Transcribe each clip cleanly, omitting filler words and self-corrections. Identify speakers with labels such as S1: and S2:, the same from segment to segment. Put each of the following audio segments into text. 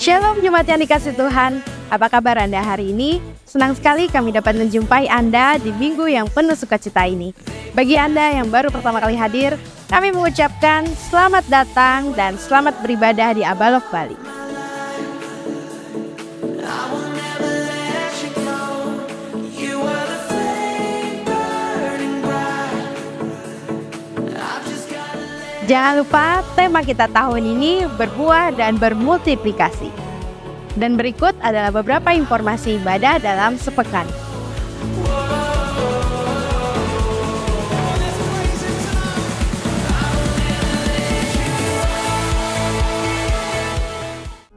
S1: Shalom jemaat yang dikasih Tuhan, apa kabar Anda hari ini? Senang sekali kami dapat menjumpai Anda di minggu yang penuh sukacita ini. Bagi Anda yang baru pertama kali hadir, kami mengucapkan selamat datang dan selamat beribadah di Abalok Bali. Jangan lupa, tema kita tahun ini berbuah dan bermultiplikasi. Dan berikut adalah beberapa informasi ibadah dalam sepekan.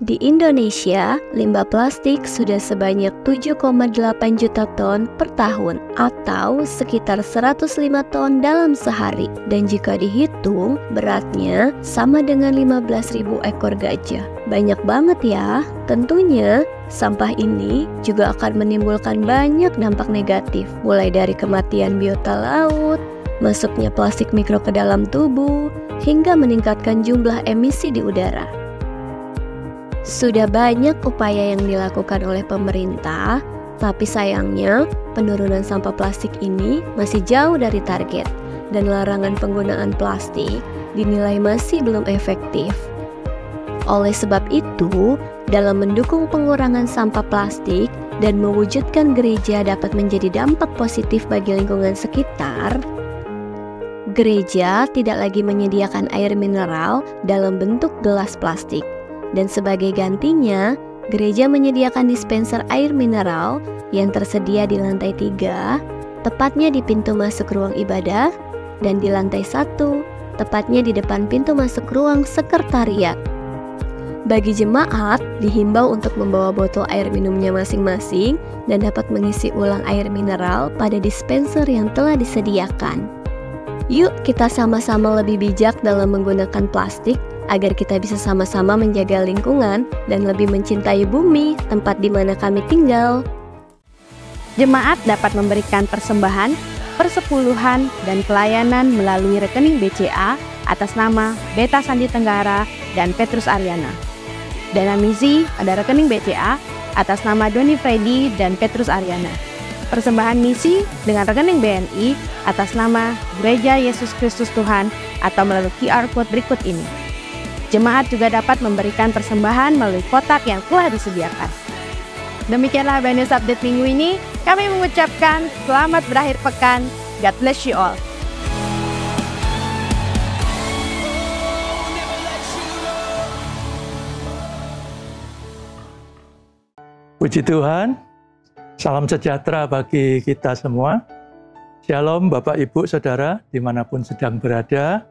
S2: Di Indonesia, limbah plastik sudah sebanyak 7,8 juta ton per tahun atau sekitar 105 ton dalam sehari. Dan jika dihitung, beratnya sama dengan 15.000 ekor gajah. Banyak banget ya. Tentunya, sampah ini juga akan menimbulkan banyak dampak negatif, mulai dari kematian biota laut, masuknya plastik mikro ke dalam tubuh, hingga meningkatkan jumlah emisi di udara. Sudah banyak upaya yang dilakukan oleh pemerintah, tapi sayangnya penurunan sampah plastik ini masih jauh dari target, dan larangan penggunaan plastik dinilai masih belum efektif. Oleh sebab itu, dalam mendukung pengurangan sampah plastik dan mewujudkan gereja dapat menjadi dampak positif bagi lingkungan sekitar, gereja tidak lagi menyediakan air mineral dalam bentuk gelas plastik. Dan sebagai gantinya, gereja menyediakan dispenser air mineral yang tersedia di lantai 3, tepatnya di pintu masuk ruang ibadah, dan di lantai 1, tepatnya di depan pintu masuk ruang sekretariat. Bagi jemaat, dihimbau untuk membawa botol air minumnya masing-masing dan dapat mengisi ulang air mineral pada dispenser yang telah disediakan. Yuk kita sama-sama lebih bijak dalam menggunakan plastik, agar kita bisa sama-sama menjaga lingkungan dan lebih mencintai bumi, tempat di mana kami tinggal.
S1: Jemaat dapat memberikan persembahan, persepuluhan, dan pelayanan melalui rekening BCA atas nama Beta Sandi Tenggara dan Petrus Ariana. Dana misi pada rekening BCA atas nama Doni Freddy dan Petrus Ariana. Persembahan misi dengan rekening BNI atas nama Gereja Yesus Kristus Tuhan atau melalui QR Code berikut ini. Jemaat juga dapat memberikan persembahan melalui kotak yang telah disediakan. Demikianlah BNS Update minggu ini. Kami mengucapkan selamat berakhir pekan. God bless you all.
S3: Puji Tuhan, salam sejahtera bagi kita semua. Shalom Bapak Ibu Saudara dimanapun sedang berada.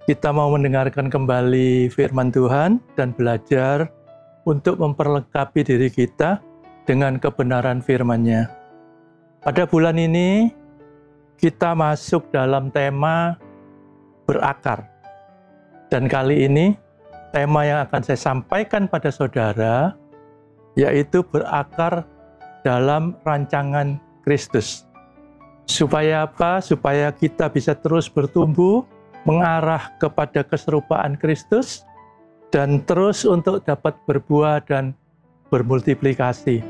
S3: Kita mau mendengarkan kembali firman Tuhan dan belajar untuk memperlengkapi diri kita dengan kebenaran firman-Nya. Pada bulan ini, kita masuk dalam tema berakar. Dan kali ini, tema yang akan saya sampaikan pada saudara, yaitu berakar dalam rancangan Kristus. Supaya apa? Supaya kita bisa terus bertumbuh, mengarah kepada keserupaan Kristus, dan terus untuk dapat berbuah dan bermultiplikasi.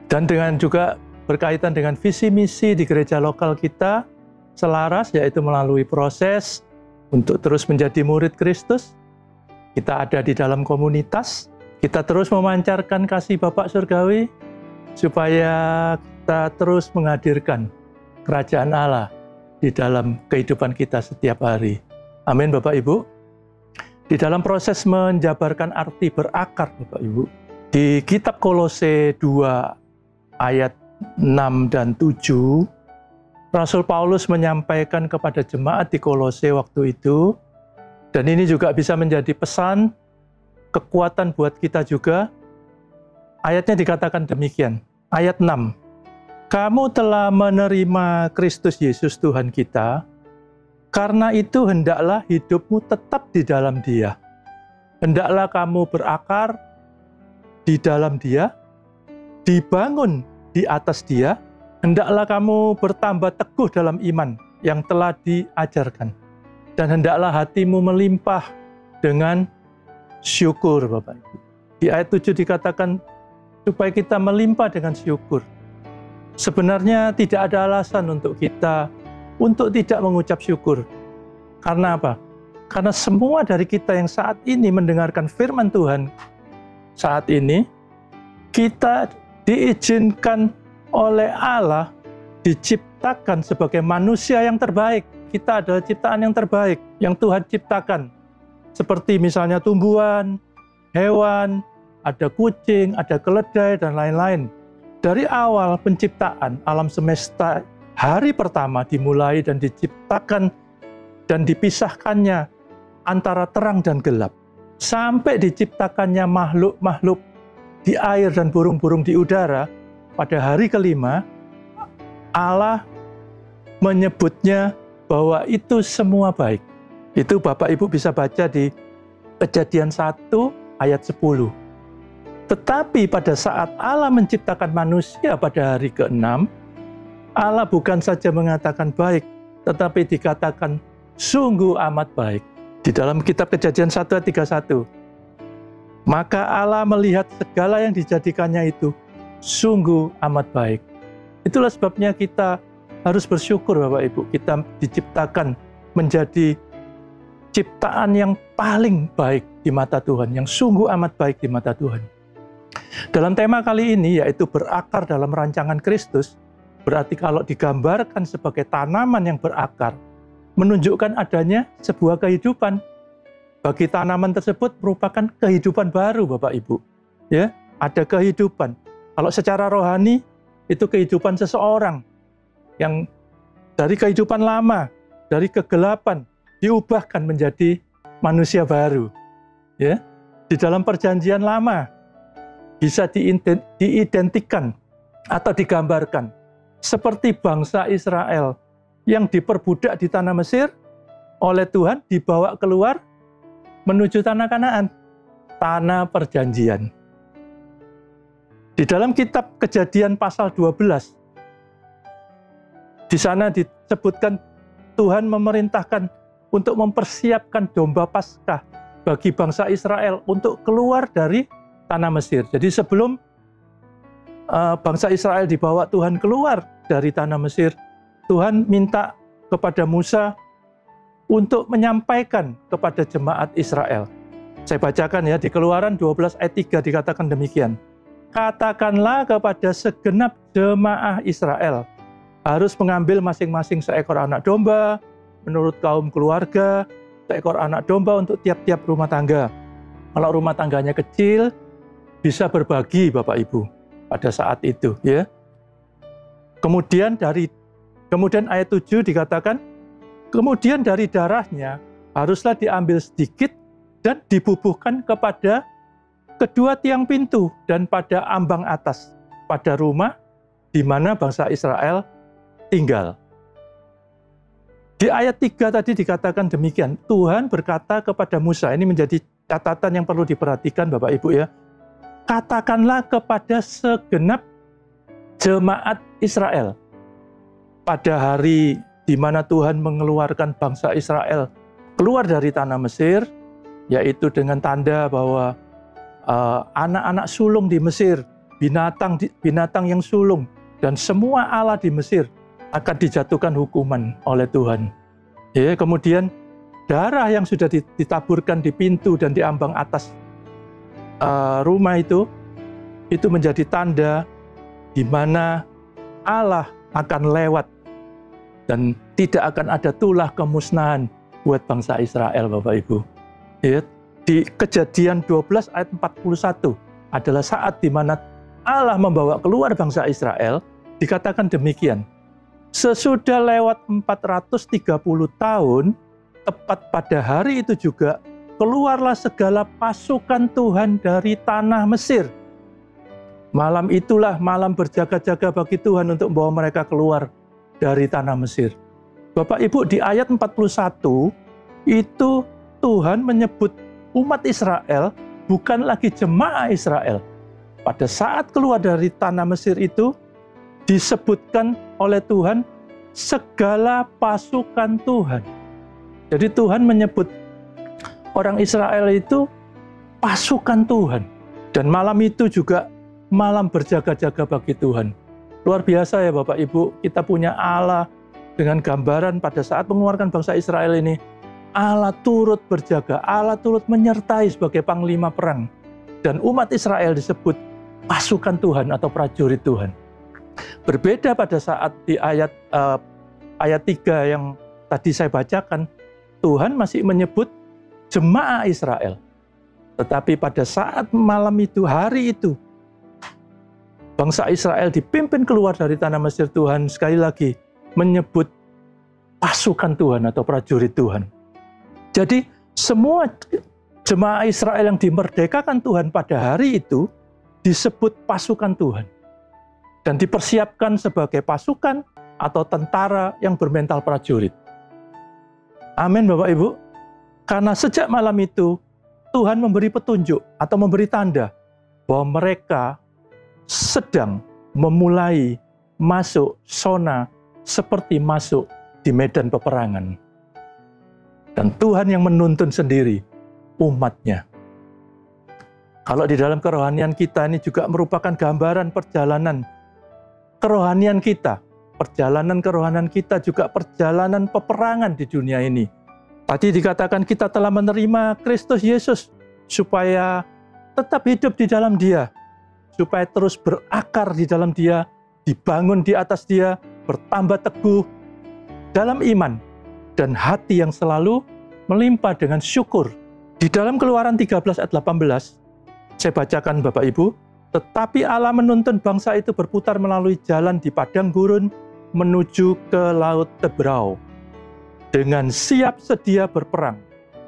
S3: Dan dengan juga berkaitan dengan visi misi di gereja lokal kita, selaras yaitu melalui proses untuk terus menjadi murid Kristus. Kita ada di dalam komunitas, kita terus memancarkan kasih Bapa Surgawi, supaya kita terus menghadirkan kerajaan Allah di dalam kehidupan kita setiap hari. Amin Bapak Ibu. Di dalam proses menjabarkan arti berakar Bapak Ibu, di kitab Kolose 2 ayat 6 dan 7, Rasul Paulus menyampaikan kepada jemaat di Kolose waktu itu, dan ini juga bisa menjadi pesan, kekuatan buat kita juga. Ayatnya dikatakan demikian, ayat 6, "Kamu telah menerima Kristus Yesus Tuhan kita, karena itu hendaklah hidupmu tetap di dalam Dia. Hendaklah kamu berakar di dalam Dia, dibangun di atas Dia. Hendaklah kamu bertambah teguh dalam iman yang telah diajarkan. Dan hendaklah hatimu melimpah dengan syukur, Bapak Ibu." Di ayat 7 dikatakan supaya kita melimpah dengan syukur. Sebenarnya tidak ada alasan untuk kita untuk tidak mengucap syukur. Karena apa? Karena semua dari kita yang saat ini mendengarkan firman Tuhan saat ini, kita diizinkan oleh Allah diciptakan sebagai manusia yang terbaik. Kita adalah ciptaan yang terbaik yang Tuhan ciptakan. Seperti misalnya tumbuhan, hewan, ada kucing, ada keledai, dan lain-lain. Dari awal penciptaan alam semesta, hari pertama dimulai dan diciptakan dan dipisahkannya antara terang dan gelap. Sampai diciptakannya makhluk-makhluk di air dan burung-burung di udara, pada hari kelima, Allah menyebutnya bahwa itu semua baik. Itu Bapak Ibu bisa baca di Kejadian 1 ayat 10. Tetapi pada saat Allah menciptakan manusia pada hari ke-6, Allah bukan saja mengatakan baik, tetapi dikatakan sungguh amat baik. Di dalam kitab Kejadian 1 ayat 31. Maka Allah melihat segala yang dijadikannya itu sungguh amat baik. Itulah sebabnya kita harus bersyukur Bapak Ibu. Kita diciptakan menjadi ciptaan yang paling baik di mata Tuhan, yang sungguh amat baik di mata Tuhan. Dalam tema kali ini, yaitu berakar dalam rancangan Kristus, berarti kalau digambarkan sebagai tanaman yang berakar, menunjukkan adanya sebuah kehidupan. Bagi tanaman tersebut merupakan kehidupan baru Bapak Ibu. Ya, ada kehidupan. Kalau secara rohani, itu kehidupan seseorang yang dari kehidupan lama, dari kegelapan, diubahkan menjadi manusia baru. Ya, di dalam perjanjian lama bisa diidentikan atau digambarkan seperti bangsa Israel yang diperbudak di tanah Mesir oleh Tuhan, dibawa keluar menuju tanah Kanaan, tanah perjanjian. Di dalam kitab Kejadian pasal 12, di sana disebutkan Tuhan memerintahkan untuk mempersiapkan domba Paskah bagi bangsa Israel untuk keluar dari tanah Mesir. Jadi sebelum bangsa Israel dibawa Tuhan keluar dari tanah Mesir, Tuhan minta kepada Musa untuk menyampaikan kepada jemaat Israel. Saya bacakan ya, di Keluaran 12 ayat 3 dikatakan demikian. Katakanlah kepada segenap jemaah Israel, harus mengambil masing-masing seekor anak domba, menurut kaum keluarga, seekor anak domba untuk tiap-tiap rumah tangga. Kalau rumah tangganya kecil, bisa berbagi Bapak Ibu pada saat itu. Ya. Kemudian ayat 7 dikatakan, kemudian dari darahnya haruslah diambil sedikit dan dibubuhkan kepada kedua tiang pintu dan pada ambang atas, pada rumah di mana bangsa Israel tinggal. Di ayat 3 tadi dikatakan demikian, Tuhan berkata kepada Musa, ini menjadi catatan yang perlu diperhatikan Bapak Ibu ya, katakanlah kepada segenap jemaat Israel. Pada hari di mana Tuhan mengeluarkan bangsa Israel keluar dari tanah Mesir, yaitu dengan tanda bahwa anak-anak sulung di Mesir, binatang yang sulung, dan semua Allah di Mesir akan dijatuhkan hukuman oleh Tuhan. Ya, kemudian darah yang sudah ditaburkan di pintu dan di ambang atas rumah itu menjadi tanda di mana Allah akan lewat dan tidak akan ada tulah kemusnahan buat bangsa Israel, Bapak Ibu. Ya, di Kejadian 12 ayat 41 adalah saat di mana Allah membawa keluar bangsa Israel, dikatakan demikian. Sesudah lewat 430 tahun, tepat pada hari itu juga, keluarlah segala pasukan Tuhan dari tanah Mesir. Malam itulah malam berjaga-jaga bagi Tuhan untuk membawa mereka keluar dari tanah Mesir. Bapak Ibu, di ayat 41, itu Tuhan menyebut umat Israel bukan lagi jemaah Israel. Pada saat keluar dari tanah Mesir itu, disebutkan oleh Tuhan segala pasukan Tuhan. Jadi Tuhan menyebut orang Israel itu pasukan Tuhan. Dan malam itu juga malam berjaga-jaga bagi Tuhan. Luar biasa ya Bapak Ibu, kita punya Allah dengan gambaran pada saat mengeluarkan bangsa Israel ini, Allah turut berjaga, Allah turut menyertai sebagai panglima perang. Dan umat Israel disebut pasukan Tuhan atau prajurit Tuhan. Berbeda pada saat di ayat 3 yang tadi saya bacakan, Tuhan masih menyebut jemaah Israel. Tetapi pada saat malam itu, hari itu, bangsa Israel dipimpin keluar dari tanah Mesir, Tuhan sekali lagi menyebut pasukan Tuhan atau prajurit Tuhan. Jadi semua jemaah Israel yang dimerdekakan Tuhan pada hari itu disebut pasukan Tuhan. Dan dipersiapkan sebagai pasukan atau tentara yang bermental prajurit. Amin Bapak Ibu. Karena sejak malam itu Tuhan memberi petunjuk atau memberi tanda bahwa mereka sedang memulai masuk zona seperti masuk di medan peperangan. Dan Tuhan yang menuntun sendiri umatnya. Kalau di dalam kerohanian kita ini juga merupakan gambaran perjalanan kerohanian kita. Perjalanan kerohanian kita juga perjalanan peperangan di dunia ini. Tadi dikatakan kita telah menerima Kristus Yesus supaya tetap hidup di dalam Dia, supaya terus berakar di dalam Dia, dibangun di atas Dia, bertambah teguh dalam iman dan hati yang selalu melimpah dengan syukur. Di dalam Keluaran 13 ayat 18, saya bacakan Bapak Ibu, tetapi Allah menuntun bangsa itu berputar melalui jalan di padang gurun menuju ke Laut Tebrau. Dengan siap sedia berperang,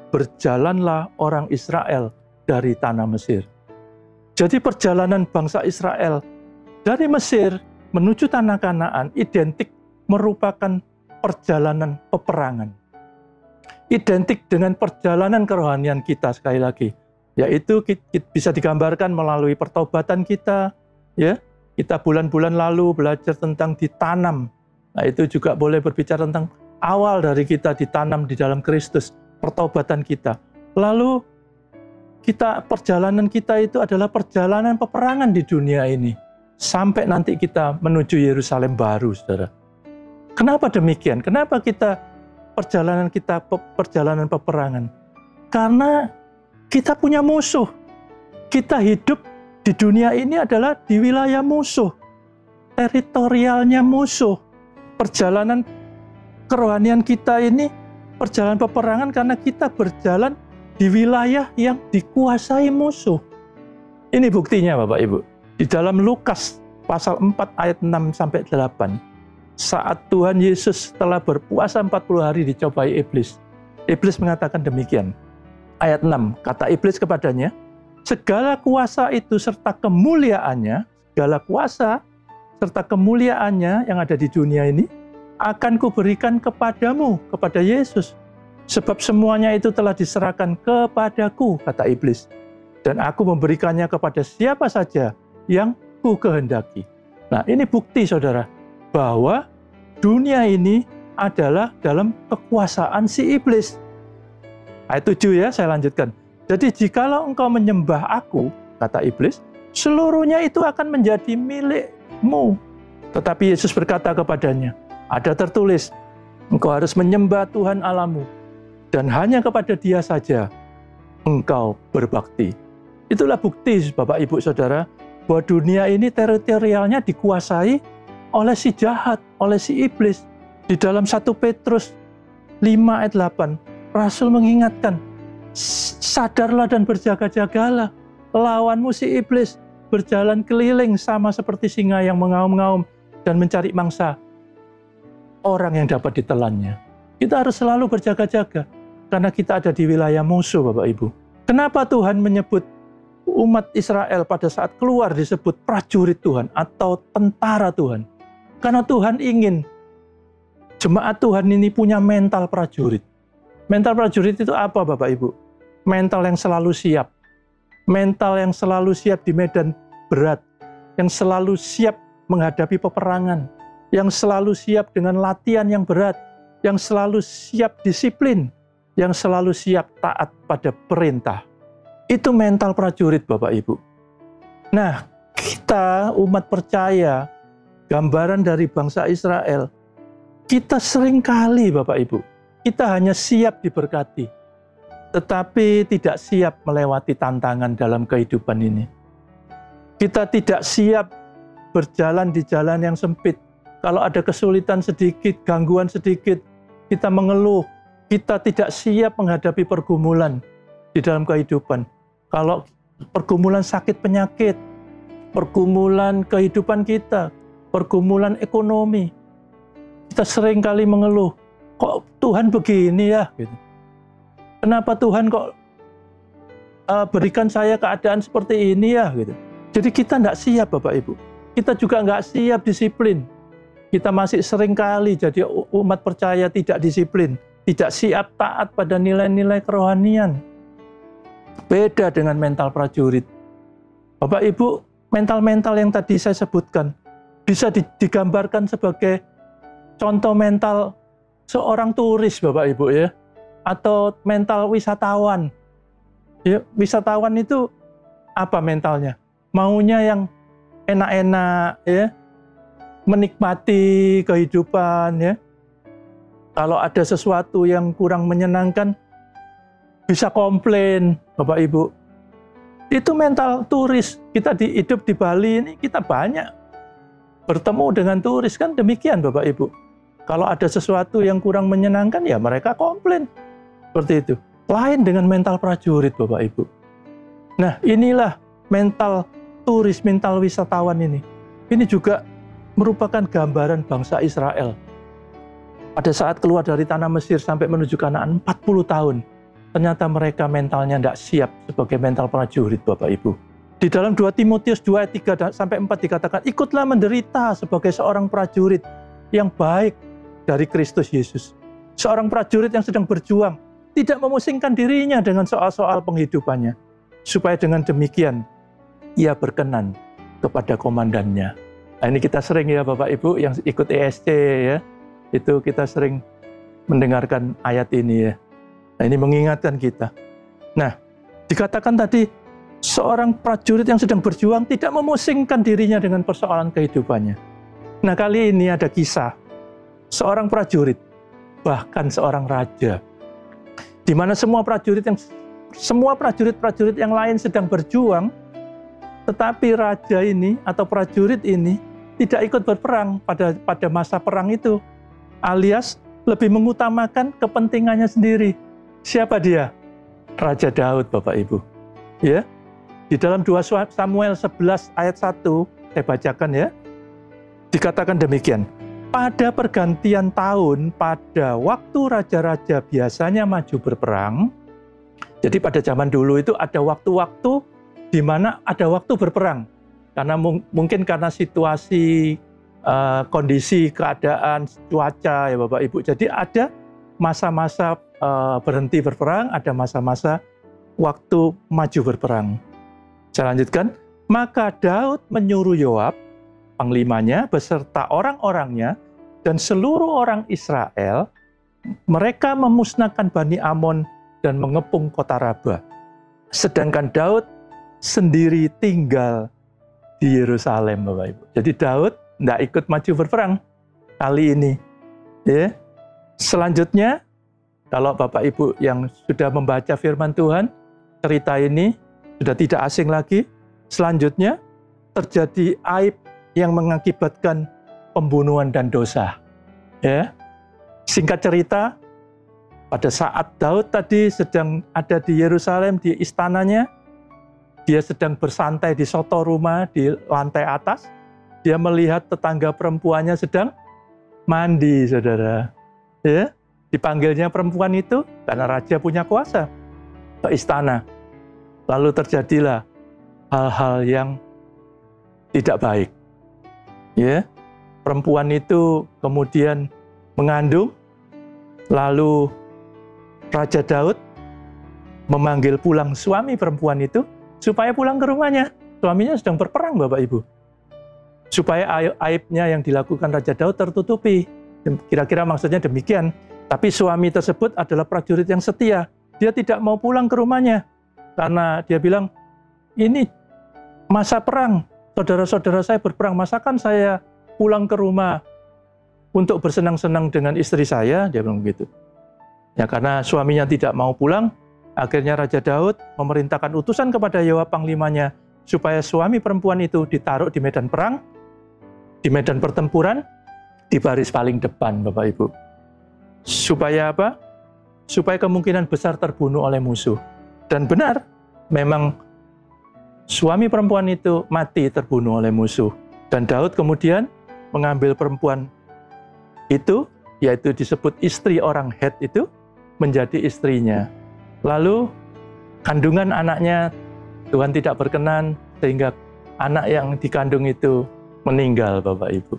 S3: berjalanlah orang Israel dari tanah Mesir. Jadi perjalanan bangsa Israel dari Mesir menuju tanah Kanaan identik merupakan perjalanan peperangan. Identik dengan perjalanan kerohanian kita sekali lagi. Yaitu bisa digambarkan melalui pertobatan kita, ya. Kita bulan-bulan lalu belajar tentang ditanam. Nah, itu juga boleh berbicara tentang awal dari kita ditanam di dalam Kristus, pertobatan kita. Lalu perjalanan kita itu adalah perjalanan peperangan di dunia ini sampai nanti kita menuju Yerusalem baru, Saudara. Kenapa demikian? Kenapa perjalanan kita perjalanan peperangan? Karena kita punya musuh. Kita hidup di dunia ini adalah di wilayah musuh. Teritorialnya musuh. Perjalanan kerohanian kita ini, perjalanan peperangan karena kita berjalan di wilayah yang dikuasai musuh. Ini buktinya Bapak Ibu. Di dalam Lukas pasal 4 ayat 6-8. Saat Tuhan Yesus telah berpuasa 40 hari dicobai iblis. Iblis mengatakan demikian. Ayat 6, kata iblis kepadanya, segala kuasa itu serta kemuliaannya, yang ada di dunia ini, akan kuberikan kepadamu, kepada Yesus. Sebab semuanya itu telah diserahkan kepadaku, kata iblis. Dan aku memberikannya kepada siapa saja yang ku kehendaki. Nah, ini bukti saudara, bahwa dunia ini adalah dalam kekuasaan si iblis. Ayat 7 ya, saya lanjutkan. Jadi jikalau engkau menyembah aku, kata iblis, seluruhnya itu akan menjadi milikmu. Tetapi Yesus berkata kepadanya, ada tertulis, engkau harus menyembah Tuhan Allahmu, dan hanya kepada Dia saja engkau berbakti. Itulah bukti Bapak Ibu Saudara, bahwa dunia ini teritorialnya dikuasai oleh si jahat, oleh si iblis. Di dalam 1 Petrus 5 ayat 8, Rasul mengingatkan, sadarlah dan berjaga-jagalah, lawanmu si iblis berjalan keliling sama seperti singa yang mengaum-ngaum dan mencari mangsa orang yang dapat ditelannya. Kita harus selalu berjaga-jaga karena kita ada di wilayah musuh Bapak Ibu. Kenapa Tuhan menyebut umat Israel pada saat keluar disebut prajurit Tuhan atau tentara Tuhan? Karena Tuhan ingin jemaat Tuhan ini punya mental prajurit. Mental prajurit itu apa Bapak Ibu? Mental yang selalu siap. Mental yang selalu siap di medan berat. Yang selalu siap menghadapi peperangan. Yang selalu siap dengan latihan yang berat. Yang selalu siap disiplin. Yang selalu siap taat pada perintah. Itu mental prajurit Bapak Ibu. Nah, kita umat percaya, gambaran dari bangsa Israel, kita seringkali Bapak Ibu, kita hanya siap diberkati, tetapi tidak siap melewati tantangan dalam kehidupan ini. Kita tidak siap berjalan di jalan yang sempit. Kalau ada kesulitan sedikit, gangguan sedikit, kita mengeluh. Kita tidak siap menghadapi pergumulan di dalam kehidupan. Kalau pergumulan sakit penyakit, pergumulan kehidupan kita, pergumulan ekonomi, kita seringkali mengeluh, kok Tuhan begini ya? Gitu. Kenapa Tuhan kok berikan saya keadaan seperti ini ya? Gitu. Jadi kita tidak siap Bapak Ibu. Kita juga nggak siap disiplin. Kita masih seringkali jadi umat percaya tidak disiplin, tidak siap taat pada nilai-nilai kerohanian. Beda dengan mental prajurit. Bapak Ibu, mental-mental yang tadi saya sebutkan bisa digambarkan sebagai contoh mental seorang turis Bapak Ibu ya, atau mental wisatawan. Ya, wisatawan itu apa mentalnya? Maunya yang enak-enak ya, menikmati kehidupan ya. Kalau ada sesuatu yang kurang menyenangkan, bisa komplain Bapak Ibu. Itu mental turis. Kita hidup di Bali ini, kita banyak bertemu dengan turis, kan demikian Bapak Ibu. Kalau ada sesuatu yang kurang menyenangkan, ya mereka komplain. Seperti itu. Lain dengan mental prajurit Bapak Ibu. Nah, inilah mental turis, mental wisatawan ini. Ini juga merupakan gambaran bangsa Israel. Pada saat keluar dari tanah Mesir sampai menuju Kanaan 40 tahun, ternyata mereka mentalnya tidak siap sebagai mental prajurit Bapak Ibu. Di dalam 2 Timotius 2 ayat 3 sampai 4 dikatakan, ikutlah menderita sebagai seorang prajurit yang baik dari Kristus Yesus. Seorang prajurit yang sedang berjuang, tidak memusingkan dirinya dengan soal-soal penghidupannya, supaya dengan demikian ia berkenan kepada komandannya. Nah, ini kita sering ya Bapak Ibu yang ikut ESC ya, itu kita sering mendengarkan ayat ini ya. Nah, ini mengingatkan kita. Nah, dikatakan tadi seorang prajurit yang sedang berjuang tidak memusingkan dirinya dengan persoalan kehidupannya. Nah, kali ini ada kisah seorang prajurit, bahkan seorang raja, di mana semua prajurit yang lain sedang berjuang, tetapi raja ini atau prajurit ini tidak ikut berperang pada masa perang itu, alias lebih mengutamakan kepentingannya sendiri. Siapa dia? Raja Daud Bapak Ibu. Ya. Di dalam 2 Samuel 11 ayat 1, saya bacakan ya. Dikatakan demikian. Pada pergantian tahun, pada waktu raja-raja biasanya maju berperang. Jadi pada zaman dulu itu ada waktu-waktu di mana ada waktu berperang. Karena mungkin karena situasi, kondisi, keadaan, cuaca ya Bapak Ibu. Jadi ada masa-masa berhenti berperang, ada masa-masa waktu maju berperang. Saya lanjutkan. Maka Daud menyuruh Yoab, panglimanya, beserta orang-orangnya, dan seluruh orang Israel, mereka memusnahkan Bani Amon dan mengepung kota Raba. Sedangkan Daud sendiri tinggal di Yerusalem, Bapak Ibu. Jadi Daud tidak ikut maju berperang kali ini. Ya. Selanjutnya, kalau Bapak Ibu yang sudah membaca firman Tuhan, cerita ini sudah tidak asing lagi. Selanjutnya, terjadi aib yang mengakibatkan pembunuhan dan dosa. Ya. Singkat cerita, pada saat Daud tadi sedang ada di Yerusalem, di istananya, dia sedang bersantai di soto rumah di lantai atas, dia melihat tetangga perempuannya sedang mandi, saudara. Ya. Dipanggilnya perempuan itu karena raja punya kuasa ke istana. Lalu terjadilah hal-hal yang tidak baik. Ya, perempuan itu kemudian mengandung, lalu Raja Daud memanggil pulang suami perempuan itu supaya pulang ke rumahnya. Suaminya sedang berperang, Bapak Ibu. Supaya aibnya yang dilakukan Raja Daud tertutupi. Kira-kira maksudnya demikian. Tapi suami tersebut adalah prajurit yang setia. Dia tidak mau pulang ke rumahnya. Karena dia bilang, ini masa perang, saudara-saudara saya berperang, masakan saya pulang ke rumah untuk bersenang-senang dengan istri saya? Dia bilang begitu. Ya, karena suaminya tidak mau pulang, akhirnya Raja Daud memerintahkan utusan kepada Yoab panglimanya supaya suami perempuan itu ditaruh di medan perang, di medan pertempuran, di baris paling depan, Bapak Ibu. Supaya apa? Supaya kemungkinan besar terbunuh oleh musuh. Dan benar, memang suami perempuan itu mati terbunuh oleh musuh. Dan Daud kemudian mengambil perempuan itu, yaitu disebut istri orang Het itu, menjadi istrinya. Lalu kandungan anaknya Tuhan tidak berkenan, sehingga anak yang dikandung itu meninggal, Bapak Ibu.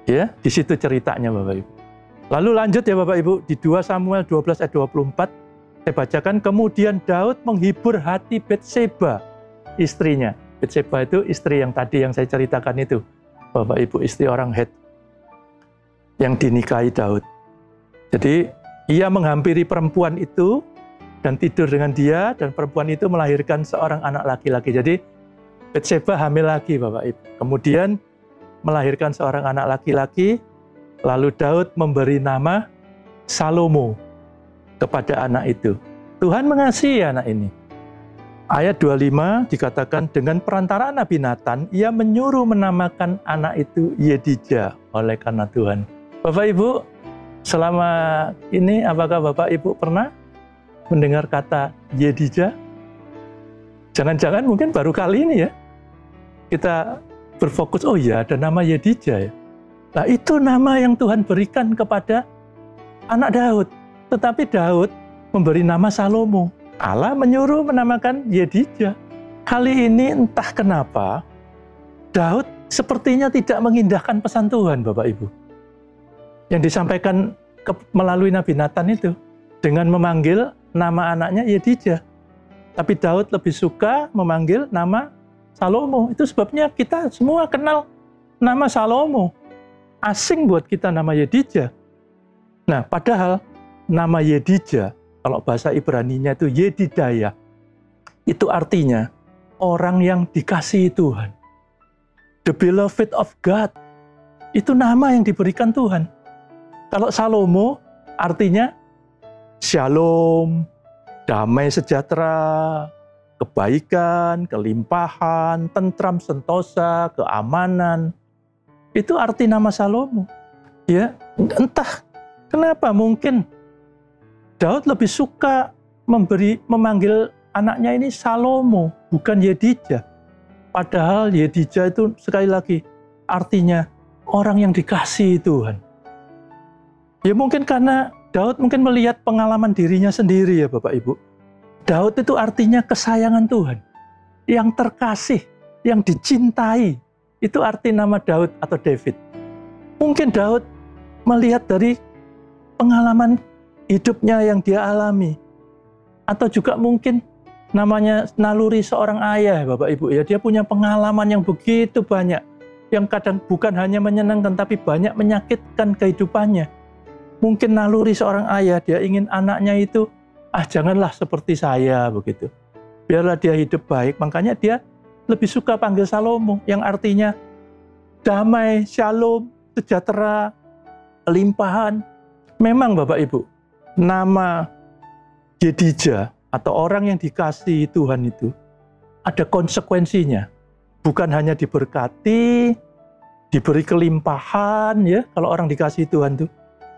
S3: Ya, di situ ceritanya, Bapak Ibu. Lalu lanjut ya Bapak Ibu, di 2 Samuel 12 ayat 24, saya bacakan, kemudian Daud menghibur hati Batseba, istrinya. Batseba itu istri yang tadi yang saya ceritakan itu, Bapak Ibu, istri orang Het yang dinikahi Daud. Jadi ia menghampiri perempuan itu dan tidur dengan dia, dan perempuan itu melahirkan seorang anak laki-laki. Jadi Batseba hamil lagi, Bapak Ibu. Kemudian melahirkan seorang anak laki-laki, lalu Daud memberi nama Salomo kepada anak itu. Tuhan mengasihi anak ini. Ayat 25 dikatakan, dengan perantara Nabi Nathan, ia menyuruh menamakan anak itu Yedija oleh karena Tuhan. Bapak Ibu, selama ini apakah Bapak Ibu pernah mendengar kata Yedija? Jangan-jangan mungkin baru kali ini ya kita berfokus, oh ya ada nama Yedija ya. Nah itu nama yang Tuhan berikan kepada anak Daud. Tetapi Daud memberi nama Salomo. Allah menyuruh menamakan Yedija. Kali ini entah kenapa Daud sepertinya tidak mengindahkan pesan Tuhan, Bapak Ibu, yang disampaikan melalui Nabi Nathan itu, dengan memanggil nama anaknya Yedija. Tapi Daud lebih suka memanggil nama Salomo. Itu sebabnya kita semua kenal nama Salomo. Asing buat kita nama Yedija. Nah, padahal nama Yedija, kalau bahasa Ibraninya itu Yedidaya, itu artinya orang yang dikasihi Tuhan. The beloved of God. Itu nama yang diberikan Tuhan. Kalau Salomo artinya shalom, damai sejahtera, kebaikan, kelimpahan, tentram sentosa, keamanan. Itu arti nama Salomo. Ya, entah kenapa mungkin Daud lebih suka memanggil anaknya ini Salomo, bukan Yedija. Padahal Yedija itu sekali lagi artinya orang yang dikasihi Tuhan. Ya mungkin karena Daud mungkin melihat pengalaman dirinya sendiri ya Bapak Ibu. Daud itu artinya kesayangan Tuhan. Yang terkasih, yang dicintai. Itu arti nama Daud atau David. Mungkin Daud melihat dari pengalaman hidupnya yang dia alami. Atau juga mungkin namanya naluri seorang ayah Bapak Ibu. Ya, dia punya pengalaman yang begitu banyak. Yang kadang bukan hanya menyenangkan tapi banyak menyakitkan kehidupannya. Mungkin naluri seorang ayah, dia ingin anaknya itu, janganlah seperti saya, begitu. Biarlah dia hidup baik, makanya dia lebih suka panggil Salomo, yang artinya damai, shalom, sejahtera, limpahan. Memang Bapak Ibu, nama Yedija, atau orang yang dikasihi Tuhan itu, ada konsekuensinya. Bukan hanya diberkati, diberi kelimpahan, ya kalau orang dikasihi Tuhan itu.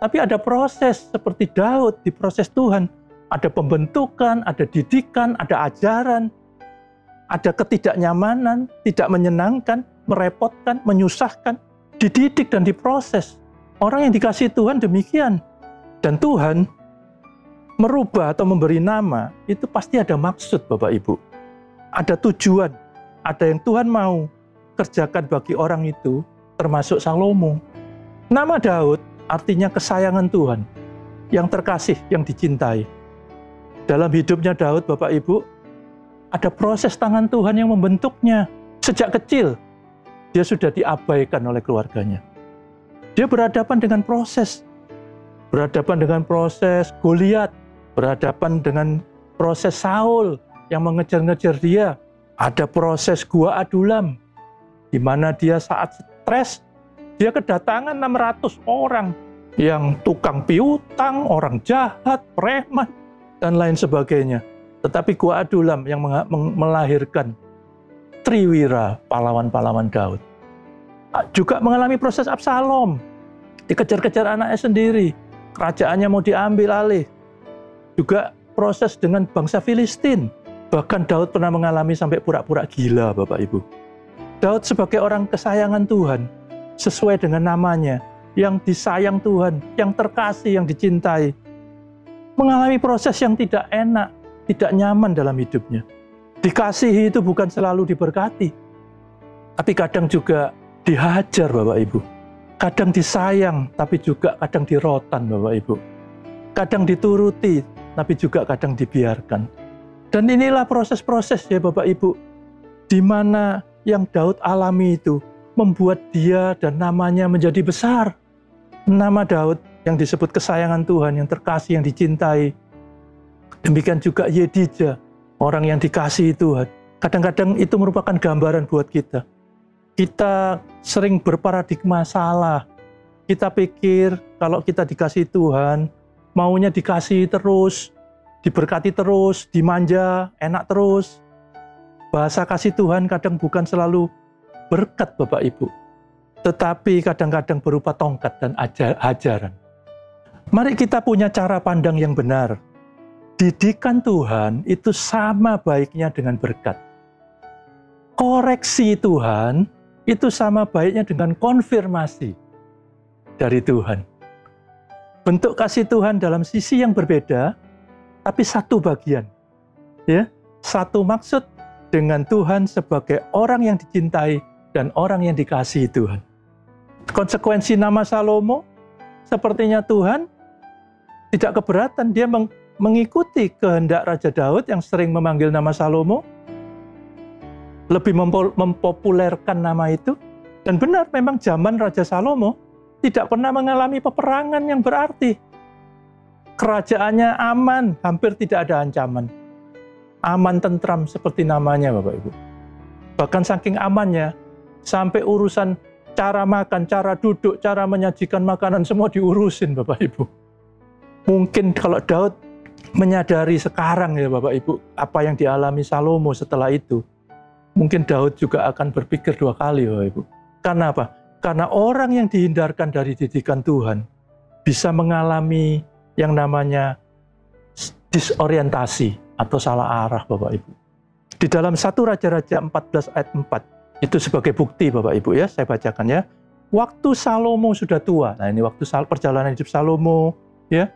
S3: Tapi ada proses seperti Daud, diproses Tuhan. Ada pembentukan, ada didikan, ada ajaran, ada ketidaknyamanan, tidak menyenangkan, merepotkan, menyusahkan, dididik dan diproses. Orang yang dikasihi Tuhan demikian. Dan Tuhan merubah atau memberi nama, itu pasti ada maksud Bapak Ibu. Ada tujuan, ada yang Tuhan mau kerjakan bagi orang itu, termasuk Salomo. Nama Daud artinya kesayangan Tuhan, yang terkasih, yang dicintai. Dalam hidupnya Daud, Bapak Ibu, ada proses tangan Tuhan yang membentuknya. Sejak kecil, dia sudah diabaikan oleh keluarganya. Dia berhadapan dengan proses Goliat, berhadapan dengan proses Saul yang mengejar-ngejar dia, Ada proses Gua Adulam, di mana dia saat stres, dia kedatangan 600 orang yang tukang piutang, orang jahat, preman, dan lain sebagainya. Tetapi Gua Adulam yang melahirkan Triwira, pahlawan-pahlawan Daud. Juga mengalami proses Absalom, dikejar-kejar anaknya sendiri, kerajaannya mau diambil alih. Juga proses dengan bangsa Filistin, bahkan Daud pernah mengalami sampai pura-pura gila, Bapak Ibu. Daud sebagai orang kesayangan Tuhan, sesuai dengan namanya, yang disayang Tuhan, yang terkasih, yang dicintai, mengalami proses yang tidak enak, tidak nyaman dalam hidupnya. Dikasihi itu bukan selalu diberkati, tapi kadang juga dihajar, Bapak Ibu. Kadang disayang, tapi juga kadang dirotan, Bapak Ibu. Kadang dituruti, tapi juga kadang dibiarkan. Dan inilah proses-proses ya Bapak Ibu, di mana yang Daud alami itu membuat dia dan namanya menjadi besar. Nama Daud yang disebut kesayangan Tuhan, yang terkasih, yang dicintai. Demikian juga Yedija, orang yang dikasihi Tuhan. Kadang-kadang itu merupakan gambaran buat kita. Kita sering berparadigma salah. Kita pikir kalau kita dikasihi Tuhan, maunya dikasihi terus, diberkati terus, dimanja, enak terus. Bahasa kasih Tuhan kadang bukan selalu berkat Bapak Ibu, tetapi kadang-kadang berupa tongkat dan ajaran. Mari kita punya cara pandang yang benar. Didikan Tuhan itu sama baiknya dengan berkat. Koreksi Tuhan itu sama baiknya dengan konfirmasi dari Tuhan. Bentuk kasih Tuhan dalam sisi yang berbeda, tapi satu bagian. Ya, satu maksud dengan Tuhan sebagai orang yang dicintai dan orang yang dikasihi Tuhan. Konsekuensi nama Salomo, sepertinya Tuhan tidak keberatan, dia mengikuti kehendak Raja Daud yang sering memanggil nama Salomo, lebih mempopulerkan nama itu. Dan benar, memang zaman Raja Salomo tidak pernah mengalami peperangan yang berarti. Kerajaannya aman, hampir tidak ada ancaman. Aman tentram seperti namanya Bapak Ibu. Bahkan saking amannya, sampai urusan cara makan, cara duduk, cara menyajikan makanan semua diurusin Bapak Ibu. Mungkin kalau Daud menyadari sekarang ya Bapak Ibu, apa yang dialami Salomo setelah itu, mungkin Daud juga akan berpikir dua kali Bapak Ibu. Karena apa? Karena orang yang dihindarkan dari didikan Tuhan bisa mengalami yang namanya disorientasi atau salah arah Bapak Ibu. Di dalam 1 Raja-Raja 14 ayat 4, itu sebagai bukti Bapak Ibu ya, saya bacakan ya. Waktu Salomo sudah tua, nah ini waktu perjalanan hidup Salomo ya,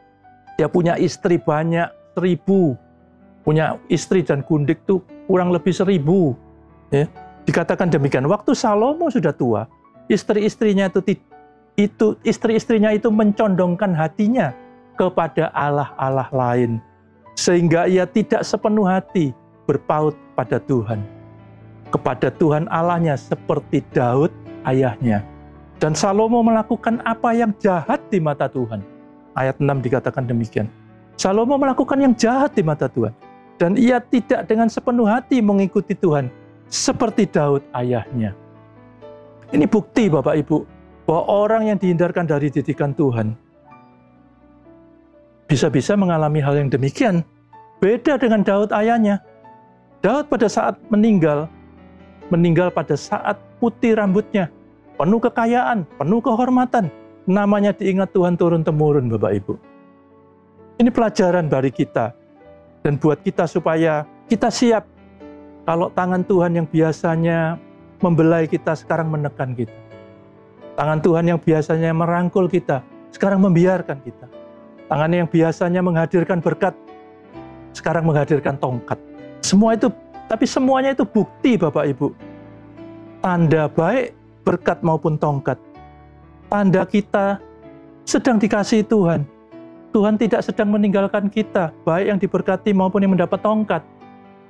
S3: dia punya istri banyak 1000, punya istri dan gundik tuh kurang lebih 1000 ya. Dikatakan demikian, waktu Salomo sudah tua, istri-istrinya itu mencondongkan hatinya kepada Allah-Allah lain, sehingga ia tidak sepenuh hati berpaut pada Tuhan, kepada Tuhan Allahnya seperti Daud ayahnya. Dan Salomo melakukan apa yang jahat di mata Tuhan. Ayat 6 dikatakan demikian. Salomo melakukan yang jahat di mata Tuhan, dan ia tidak dengan sepenuh hati mengikuti Tuhan seperti Daud ayahnya. Ini bukti Bapak Ibu, bahwa orang yang dihindarkan dari didikan Tuhan bisa-bisa mengalami hal yang demikian. Beda dengan Daud ayahnya. Daud pada saat meninggal pada saat putih rambutnya, penuh kekayaan, penuh kehormatan. Namanya diingat Tuhan turun-temurun Bapak Ibu. Ini pelajaran bagi kita dan buat kita supaya kita siap kalau tangan Tuhan yang biasanya membelai kita sekarang menekan kita. Tangan Tuhan yang biasanya merangkul kita sekarang membiarkan kita. Tangan yang biasanya menghadirkan berkat sekarang menghadirkan tongkat. Semua itu, tapi semuanya itu bukti Bapak Ibu. Tanda baik berkat maupun tongkat. Tanda kita sedang dikasihi Tuhan. Tuhan tidak sedang meninggalkan kita, baik yang diberkati maupun yang mendapat tongkat.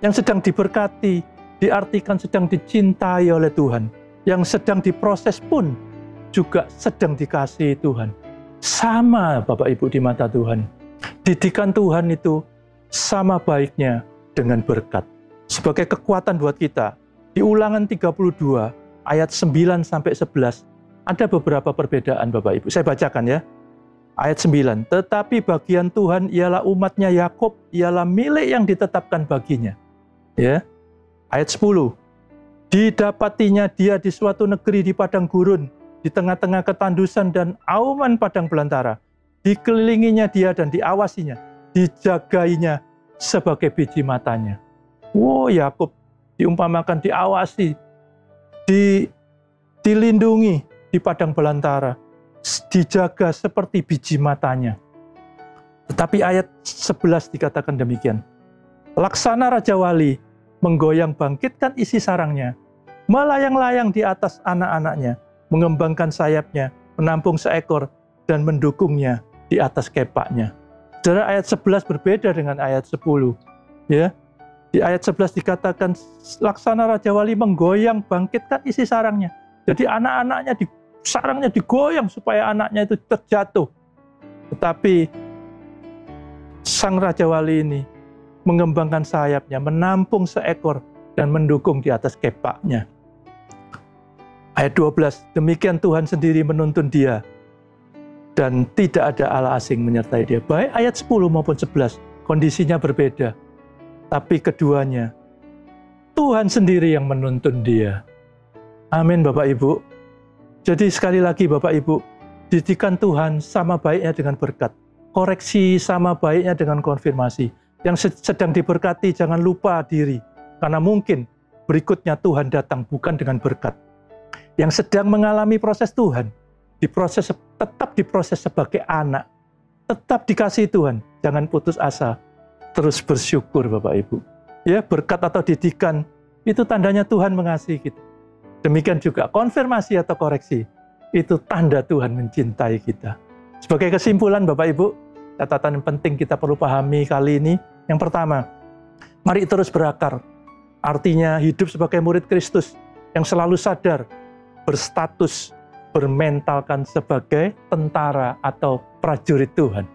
S3: Yang sedang diberkati diartikan sedang dicintai oleh Tuhan. Yang sedang diproses pun juga sedang dikasihi Tuhan. Sama Bapak Ibu di mata Tuhan. Didikan Tuhan itu sama baiknya dengan berkat. sebagai kekuatan buat kita. Di Ulangan 32 ayat 9 sampai 11 ada beberapa perbedaan Bapak Ibu. Saya bacakan ya. Ayat 9, tetapi bagian Tuhan ialah umatnya Yakub, ialah milik yang ditetapkan baginya. Ya. Ayat 10, didapatinya dia di suatu negeri di padang gurun, di tengah-tengah ketandusan dan auman padang belantara. Dikelilinginya dia dan diawasinya, dijagainya sebagai biji matanya. Wow, Yakub diumpamakan diawasi, dilindungi di padang belantara, dijaga seperti biji matanya. Tetapi ayat 11 dikatakan demikian. Laksana Raja Wali menggoyang bangkitkan isi sarangnya, melayang-layang di atas anak-anaknya, mengembangkan sayapnya, menampung seekor, dan mendukungnya di atas kepaknya. Saudara, ayat 11 berbeda dengan ayat 10. Ya, di ayat 11 dikatakan laksana Raja Wali menggoyang bangkitkan isi sarangnya. Jadi anak-anaknya sarangnya digoyang supaya anaknya itu terjatuh. Tetapi sang Raja Wali ini mengembangkan sayapnya, menampung seekor, dan mendukung di atas kepaknya. Ayat 12, demikian Tuhan sendiri menuntun dia, dan tidak ada Allah asing menyertai dia. Baik ayat 10 maupun 11, kondisinya berbeda. Tapi keduanya, Tuhan sendiri yang menuntun dia. Amin Bapak Ibu. Jadi sekali lagi Bapak Ibu, didikan Tuhan sama baiknya dengan berkat. Koreksi sama baiknya dengan konfirmasi. Yang sedang diberkati jangan lupa diri. Karena mungkin berikutnya Tuhan datang bukan dengan berkat. Yang sedang mengalami proses Tuhan, tetap diproses sebagai anak. Tetap dikasih Tuhan, jangan putus asa. Terus bersyukur Bapak Ibu. Ya, berkat atau didikan, itu tandanya Tuhan mengasihi kita. Demikian juga konfirmasi atau koreksi, itu tanda Tuhan mencintai kita. Sebagai kesimpulan Bapak Ibu, catatan yang penting kita perlu pahami kali ini. Yang pertama, mari terus berakar. Artinya hidup sebagai murid Kristus yang selalu sadar, berstatus, bermentalkan sebagai tentara atau prajurit Tuhan.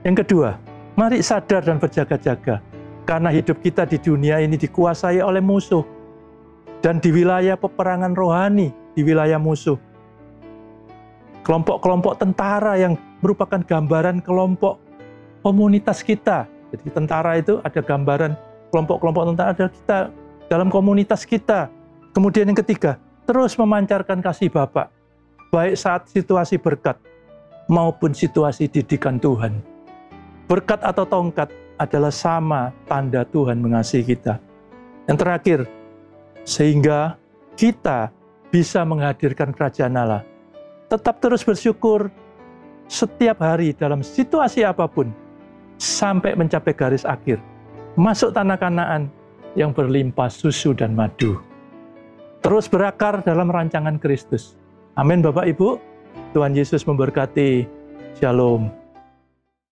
S3: Yang kedua, mari sadar dan berjaga-jaga. Karena hidup kita di dunia ini dikuasai oleh musuh. Dan di wilayah peperangan rohani, di wilayah musuh. Kelompok-kelompok tentara yang merupakan gambaran kelompok komunitas kita. Jadi tentara itu ada gambaran kelompok-kelompok tentara ada kita dalam komunitas kita. Kemudian yang ketiga, terus memancarkan kasih Bapa, baik saat situasi berkat maupun situasi didikan Tuhan. Berkat atau tongkat adalah sama tanda Tuhan mengasihi kita. Yang terakhir, sehingga kita bisa menghadirkan kerajaan Allah. Tetap terus bersyukur setiap hari dalam situasi apapun, sampai mencapai garis akhir, masuk tanah Kanaan yang berlimpah susu dan madu. Terus berakar dalam rancangan Kristus. Amin Bapak Ibu. Tuhan Yesus memberkati. Shalom.